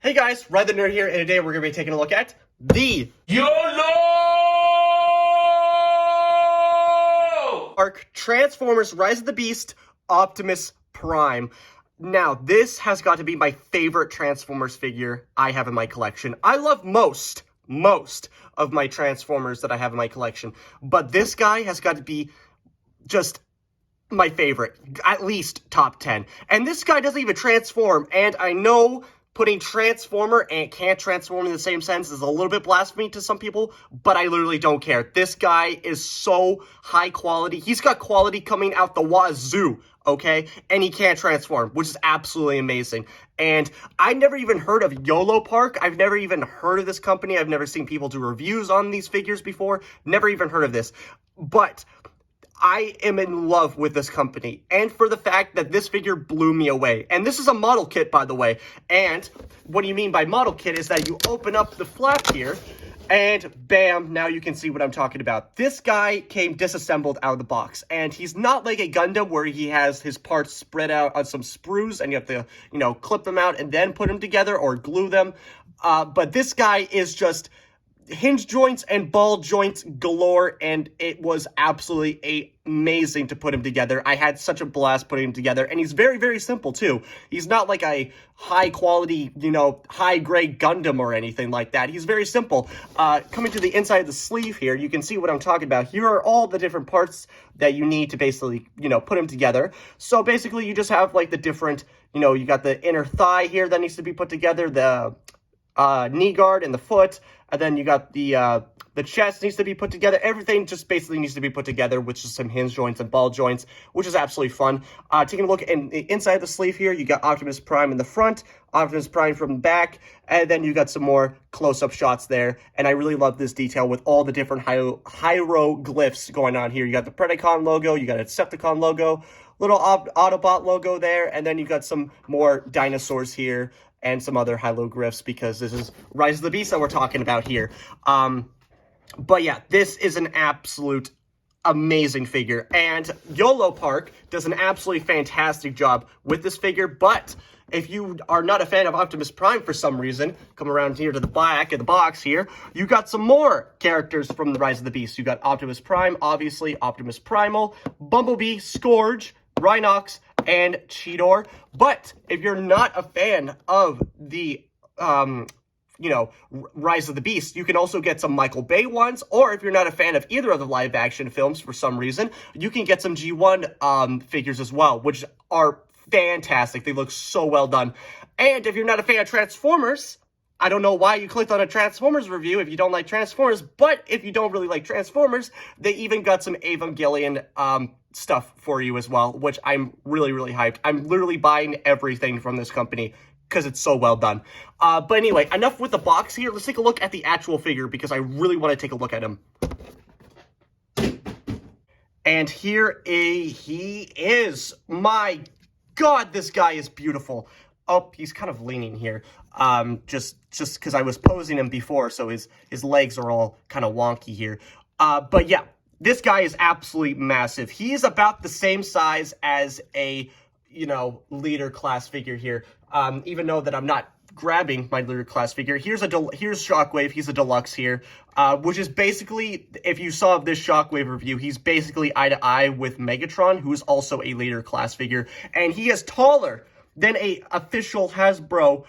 Hey guys, Red the Nerd here, and today we're going to be taking a look at the Yolopark Transformers Rise of the Beast Optimus Prime. Now, this has got to be my favorite Transformers figure I have in my collection. I love most of my Transformers that I have in my collection, but this guy has got to be just my favorite, at least top 10. And this guy doesn't even transform, and I know putting Transformer and can't transform in the same sense is a little bit blasphemy to some people, but I literally don't care. This guy is so high quality. He's got quality coming out the wazoo, okay? And he can't transform, which is absolutely amazing. And I never even heard of Yolopark. I've never even heard of this company. I've never seen people do reviews on these figures before. Never even heard of this. But I am in love with this company, and for the fact that this figure blew me away. And this is a model kit, by the way. And what do you mean by model kit is that you open up the flap here, and bam, now you can see what I'm talking about. This guy came disassembled out of the box, and he's not like a Gundam where he has his parts spread out on some sprues, and you have to, clip them out and then put them together or glue them. But this guy is just hinge joints and ball joints galore, and it was absolutely amazing to put him together. I had such a blast putting him together, and he's very, very simple, too. He's not like a high-quality, high-grade Gundam or anything like that. He's very simple. Coming to the inside of the sleeve here, you can see what I'm talking about. Here are all the different parts that you need to basically, put him together. So basically, you just have, like, the different, you got the inner thigh here that needs to be put together, the knee guard and the foot, and then you got the chest needs to be put together. Everything just basically needs to be put together with just some hinge joints and ball joints, which is absolutely fun. Taking a look in the inside of the sleeve here, you got Optimus Prime in the front, Optimus Prime from the back, and then you got some more close-up shots there. And I really love this detail with all the different hieroglyphs going on here. You got the Predacon logo, you got a Decepticon logo, little Autobot logo there, and then you got some more dinosaurs here and some other hieroglyphs, because this is Rise of the Beast that we're talking about here. But yeah, this is an absolute amazing figure, and Yolopark does an absolutely fantastic job with this figure. But if you are not a fan of Optimus Prime for some reason, come around here to the back of the box here, you got some more characters from the Rise of the Beast. You got Optimus Prime, obviously, Optimus Primal, Bumblebee, Scourge, Rhinox, and Cheetor. But if you're not a fan of the, Rise of the Beast, you can also get some Michael Bay ones, or if you're not a fan of either of the live-action films for some reason, you can get some G1 figures as well, which are fantastic. They look so well done. And if you're not a fan of Transformers, I don't know why you clicked on a Transformers review if you don't like Transformers, but if you don't really like Transformers, they even got some Evangelion stuff for you as well, which I'm really, really hyped. I'm literally buying everything from this company because it's so well done. But anyway, enough with the box here. Let's take a look at the actual figure because I really want to take a look at him. And here he is. My God, this guy is beautiful. Oh, he's kind of leaning here. Just because I was posing him before, so his legs are all kind of wonky here. But yeah, this guy is absolutely massive. He is about the same size as a, leader class figure here. Even though that I'm not grabbing my leader class figure. Here's Shockwave. He's a deluxe here, which is basically, if you saw this Shockwave review, he's basically eye to eye with Megatron, who is also a leader class figure, and he is taller than a official Hasbro,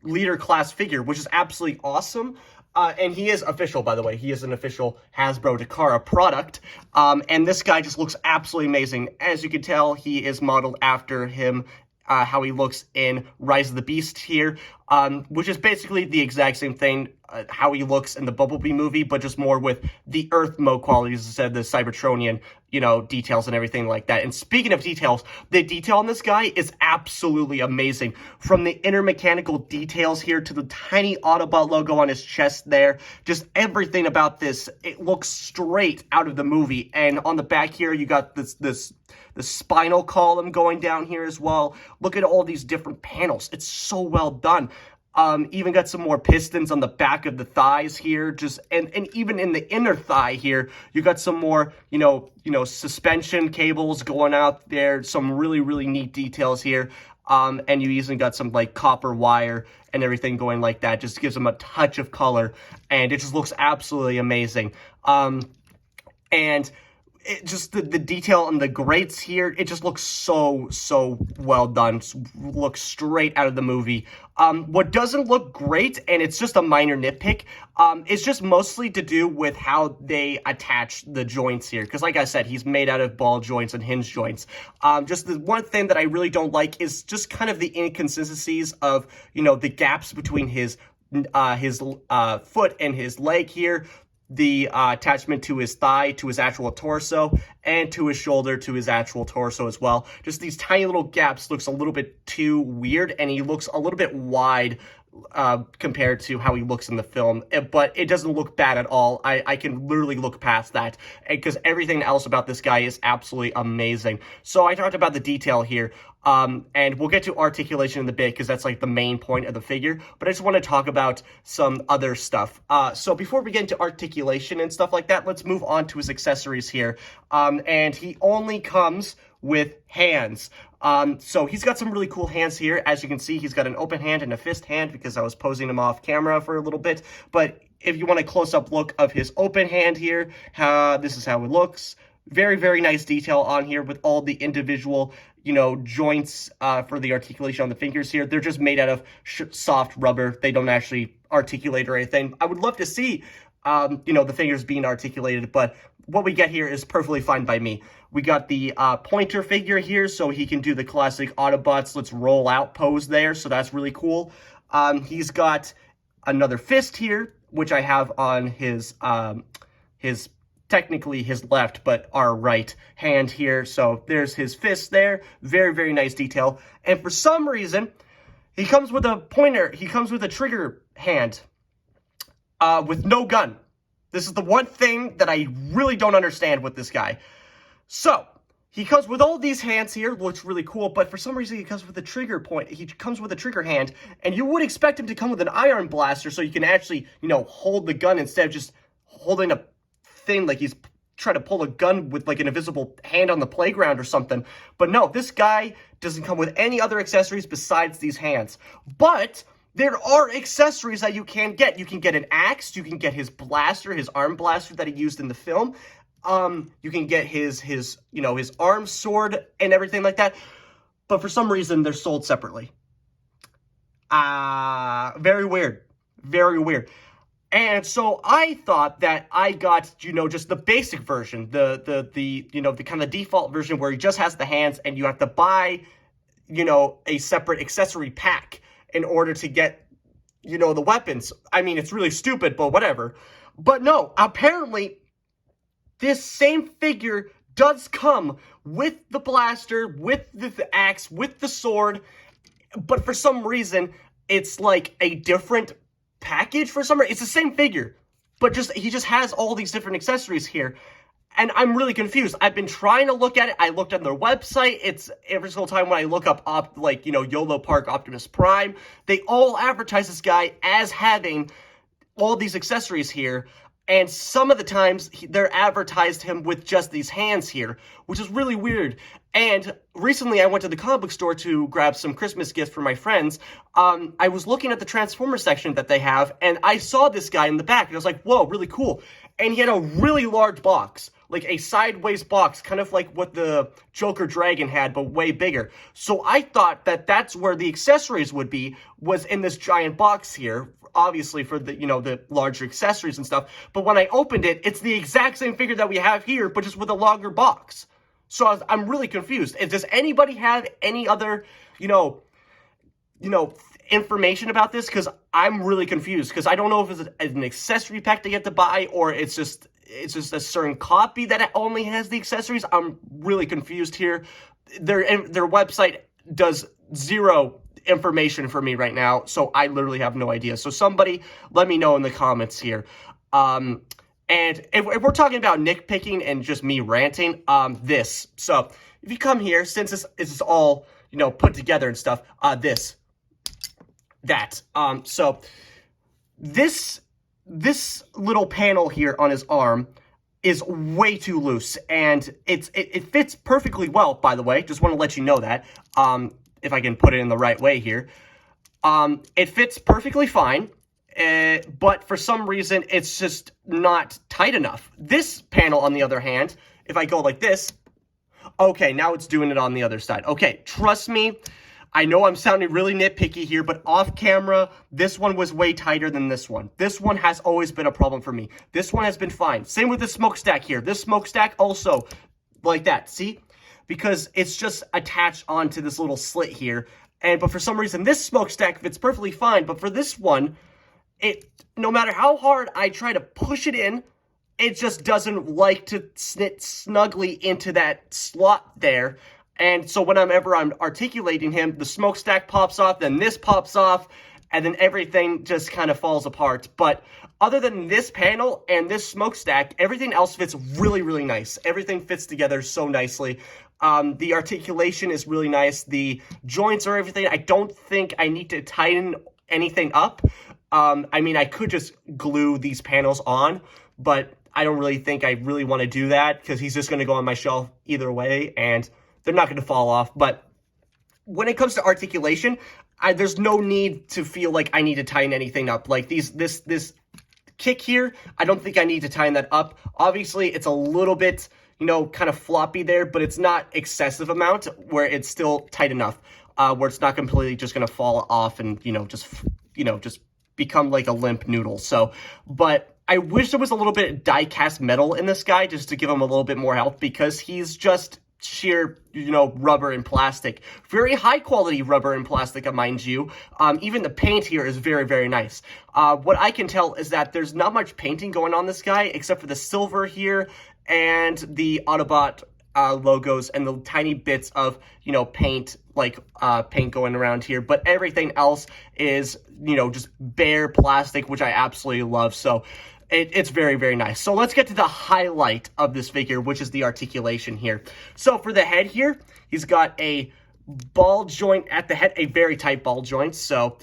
leader class figure, which is absolutely awesome. And he is official, by the way. He is an official Hasbro Takara product. And this guy just looks absolutely amazing. As you can tell, he is modeled after him, how he looks in Rise of the Beast here, which is basically the exact same thing, how he looks in the Bumblebee movie, but just more with the Earth mode qualities instead of the Cybertronian, details and everything like that. And speaking of details, the detail on this guy is absolutely amazing. From the inner mechanical details here to the tiny Autobot logo on his chest there, just everything about this, it looks straight out of the movie. And on the back here, you got the spinal column going down here as well. Look at all these different panels. It's so well done. Even got some more pistons on the back of the thighs here, and even in the inner thigh here, you got some more, suspension cables going out there, some really, really neat details here. and you even got some like copper wire and everything going like that. Just gives him a touch of color, and it just looks absolutely amazing. And it just the detail on the grates here, it just looks so well done. Looks straight out of the movie. What doesn't look great, and it's just a minor nitpick, it's just mostly to do with how they attach the joints here. Because like I said, he's made out of ball joints and hinge joints. Just the one thing that I really don't like is just kind of the inconsistencies of, the gaps between his foot and his leg here. The attachment to his thigh, to his actual torso, and to his shoulder, to his actual torso as well. Just these tiny little gaps looks a little bit too weird, and he looks a little bit wide compared to how he looks in the film, but it doesn't look bad at all. I can literally look past that, because everything else about this guy is absolutely amazing. So I talked about the detail here, and we'll get to articulation in a bit, because that's like the main point of the figure, but I just want to talk about some other stuff. So before we get into articulation and stuff like that, let's move on to his accessories here, and he only comes with hands. So he's got some really cool hands here. As you can see, he's got an open hand and a fist hand, because I was posing him off camera for a little bit. But if you want a close-up look of his open hand here, this is how it looks. Very, very nice detail on here with all the individual, joints for the articulation on the fingers here. They're just made out of soft rubber. They don't actually articulate or anything. I would love to see, the fingers being articulated, but what we get here is perfectly fine by me. We got the pointer figure here, so he can do the classic Autobots let's roll out pose there, so that's really cool. He's got another fist here, which I have on his technically his left, but our right hand here. So there's his fist there. Very, very nice detail. And for some reason, he comes with a pointer. He comes with a trigger hand with no gun. This is the one thing that I really don't understand with this guy. So, he comes with all these hands here, looks really cool, but for some reason he comes with a trigger point. He comes with a trigger hand, and you would expect him to come with an iron blaster so you can actually, hold the gun instead of just holding a thing like he's trying to pull a gun with like an invisible hand on the playground or something. But no, this guy doesn't come with any other accessories besides these hands. But there are accessories that you can get. You can get an axe, you can get his blaster, his arm blaster that he used in the film. You can get his arm sword and everything like that. But for some reason, they're sold separately. Very weird. Very weird. And so I thought that I got, just the basic version, the kind of default version where he just has the hands and you have to buy, a separate accessory pack in order to get, the weapons. I mean, it's really stupid, but whatever. But no, apparently this same figure does come with the blaster, with the axe, with the sword, but for some reason, it's like a different package for some reason. It's the same figure, but he just has all these different accessories here, and I'm really confused. I've been trying to look at it. I looked on their website. It's every single time when I look up, Yolopark Optimus Prime, they all advertise this guy as having all these accessories here. And some of the times, they're advertised him with just these hands here, which is really weird. And recently, I went to the comic book store to grab some Christmas gifts for my friends. I was looking at the Transformers section that they have, and I saw this guy in the back, and I was like, whoa, really cool. And he had a really large box, like a sideways box, kind of like what the Joker Dragon had, but way bigger. So I thought that that's where the accessories would be, was in this giant box here, obviously for the, the larger accessories and stuff. But when I opened it, it's the exact same figure that we have here, but just with a longer box. So I'm really confused. Does anybody have any other, information about this? Because I'm really confused, because I don't know if it's an accessory pack they get to buy, or it's just a certain copy that only has the accessories. I'm really confused here. Their website does zero information for me right now, so I literally have no idea. So somebody let me know in the comments here. And if we're talking about nitpicking and just me ranting, so if you come here, since this is all put together and stuff, so this little panel here on his arm is way too loose, and it fits perfectly well, by the way. Just want to let you know that. if I can put it in the right way here. It fits perfectly fine, but for some reason, it's just not tight enough. This panel, on the other hand, if I go like this, okay, now it's doing it on the other side. Okay, trust me, I know I'm sounding really nitpicky here, but off camera, this one was way tighter than this one. This one has always been a problem for me. This one has been fine. Same with the smokestack here. This smokestack also like that, see? Because it's just attached onto this little slit here. But for some reason, this smokestack fits perfectly fine. But for this one, no matter how hard I try to push it in, it just doesn't like to sit snugly into that slot there. And so whenever I'm articulating him, the smokestack pops off, then this pops off, and then everything just kind of falls apart. But other than this panel and this smokestack, everything else fits really, really nice. Everything fits together so nicely. The articulation is really nice. The joints or everything, I don't think I need to tighten anything up. I mean, I could just glue these panels on, but I don't really think I really want to do that because he's just going to go on my shelf either way, and they're not going to fall off. But when it comes to articulation, there's no need to feel like I need to tighten anything up. Like this kick here, I don't think I need to tighten that up. Obviously, it's a little bit, kind of floppy there, but it's not excessive amount where it's still tight enough, where it's not completely just going to fall off and, just become like a limp noodle. So, but I wish there was a little bit of die-cast metal in this guy just to give him a little bit more help because he's just sheer, rubber and plastic. Very high quality rubber and plastic, mind you. Even the paint here is very, very nice. What I can tell is that there's not much painting going on this guy except for the silver here and the Autobot logos and the tiny bits of, paint, like paint going around here. But everything else is, just bare plastic, which I absolutely love. So it's very, very nice. So let's get to the highlight of this figure, which is the articulation here. So for the head here, he's got a ball joint at the head, a very tight ball joint. So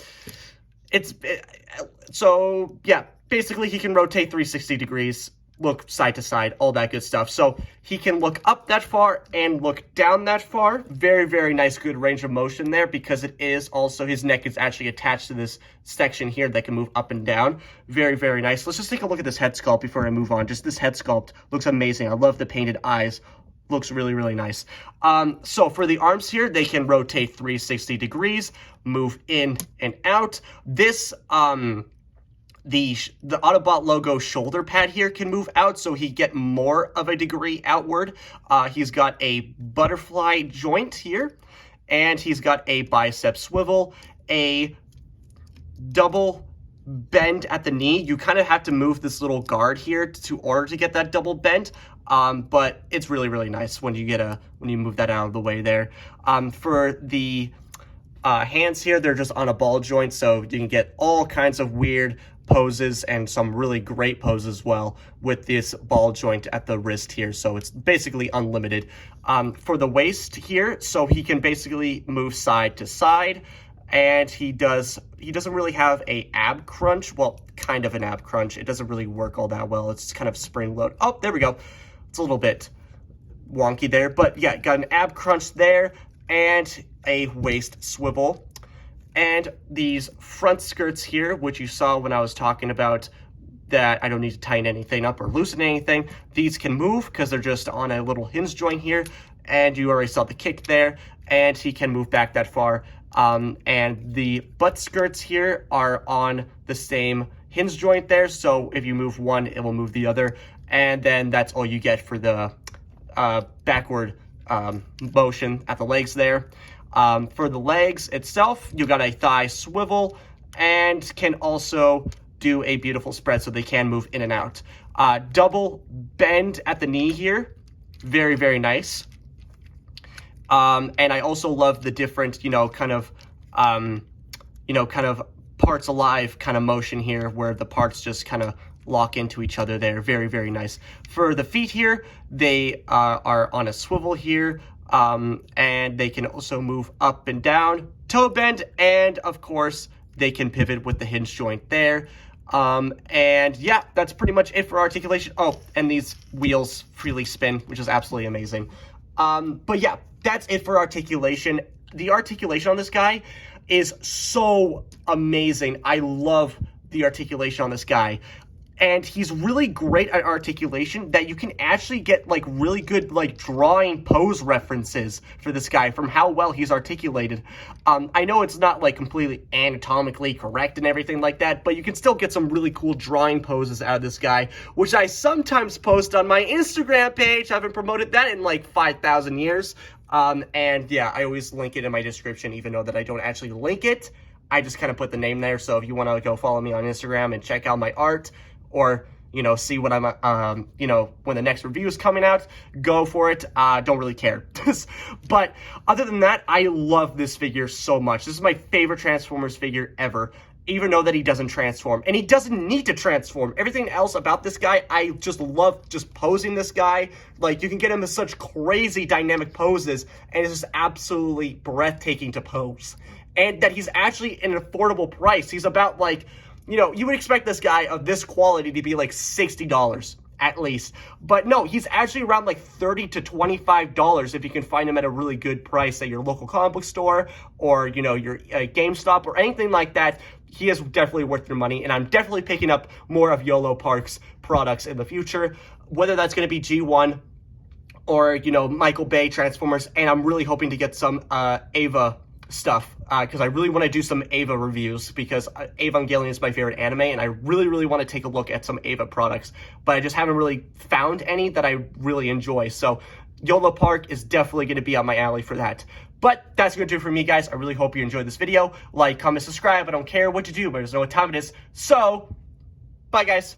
yeah, basically he can rotate 360 degrees, look side to side, all that good stuff. So he can look up that far and look down that far. Very, very nice, good range of motion there because it is also, his neck is actually attached to this section here that can move up and down. Very, very nice. Let's just take a look at this head sculpt before I move on. Just this head sculpt looks amazing. I love the painted eyes. Looks really, really nice. So for the arms here, they can rotate 360 degrees, move in and out. This, the Autobot logo shoulder pad here can move out, so he get more of a degree outward. He's got a butterfly joint here, and he's got a bicep swivel, a double bend at the knee. You kind of have to move this little guard here to order to get that double bend, but it's really, really nice when you move that out of the way there. For the hands here, they're just on a ball joint, so you can get all kinds of weird poses and some really great poses as well with this ball joint at the wrist here. So it's basically unlimited. For the waist here, so he can basically move side to side, and he doesn't really have a ab crunch. Well, kind of an ab crunch. It doesn't really work all that well. It's kind of spring load. Oh, there we go. It's a little bit wonky there, but yeah, got an ab crunch there and a waist swivel. And these front skirts here, which you saw when I was talking about that I don't need to tighten anything up or loosen anything, these can move because they're just on a little hinge joint here. And you already saw the kick there, and he can move back that far. And the butt skirts here are on the same hinge joint there. So if you move one, it will move the other. And then that's all you get for the backward motion at the legs there. For the legs itself, you got a thigh swivel and can also do a beautiful spread so they can move in and out. Double bend at the knee here. Very, very nice. And I also love the different, kind of parts alive kind of motion here where the parts just kind of lock into each other there. Very, very nice. For the feet here, they are on a swivel here. And they can also move up and down, toe bend, and of course they can pivot with the hinge joint there. And yeah, that's pretty much it for articulation. Oh, and these wheels freely spin, which is absolutely amazing. But yeah, that's it for articulation. the articulation on this guy is so amazing. I love the articulation on this guy. And he's really great at articulation that you can actually get, like, really good, like, drawing pose references for this guy from how well he's articulated. I know it's not, like, completely anatomically correct and everything like that, but you can still get some really cool drawing poses out of this guy, which I sometimes post on my Instagram page. I haven't promoted that in, like, 5,000 years. And, yeah, I always link it in my description, even though that I don't actually link it. I just kind of put the name there, so if you want to go follow me on Instagram and check out my art, or, you know, see what I'm, you know, when the next review is coming out, go for it. Don't really care. But other than that, I love this figure so much. This is my favorite Transformers figure ever, even though that he doesn't transform. And he doesn't need to transform. Everything else about this guy, I just love just posing this guy. Like, you can get him in such crazy dynamic poses, and it's just absolutely breathtaking to pose. And that he's actually an affordable price. He's about, like, you know, you would expect this guy of this quality to be like $60 at least. But no, he's actually around like $30 to $25 if you can find him at a really good price at your local comic book store or, you know, your GameStop or anything like that. He is definitely worth your money, and I'm definitely picking up more of Yolopark's products in the future, whether that's going to be G1 or, you know, Michael Bay Transformers, and I'm really hoping to get some Ava stuff, because I really want to do some Ava reviews, because Evangelion is my favorite anime, and I really want to take a look at some Ava products, but I just haven't really found any that I really enjoy. So Yolopark is definitely going to be on my alley for that. But that's going to do it for me, guys. I really hope you enjoyed this video. Like, comment, subscribe. I don't care what you do, but I just know what time it is. So, bye, guys.